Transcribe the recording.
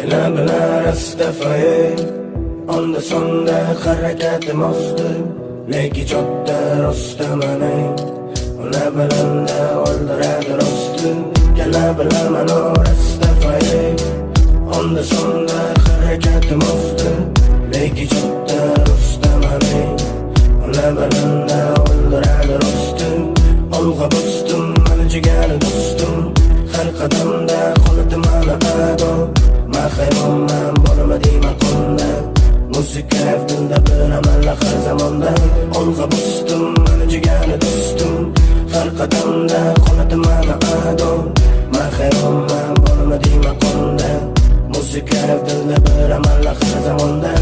Yana bilar astafay onda sonda harakatim ozdi lekin chotda rostamanay ona bilanda o'ldiradi rosti yana bilaman astafay onda sonda harakatim ozdi lekin chotda rostamanay ona bilanda o'ldiradi rosti olg'a bosdim mana jigari do'stim har qadamda qoladim mana ado mahaymonman bo'lamading maqomda musiqa dilda biraman har zamonda olg'a bosdim mana jigari do'stim har qadamda qoladim mana ado mahaymonman bo'lamading maqomda musiqa dilda biraman har zamonda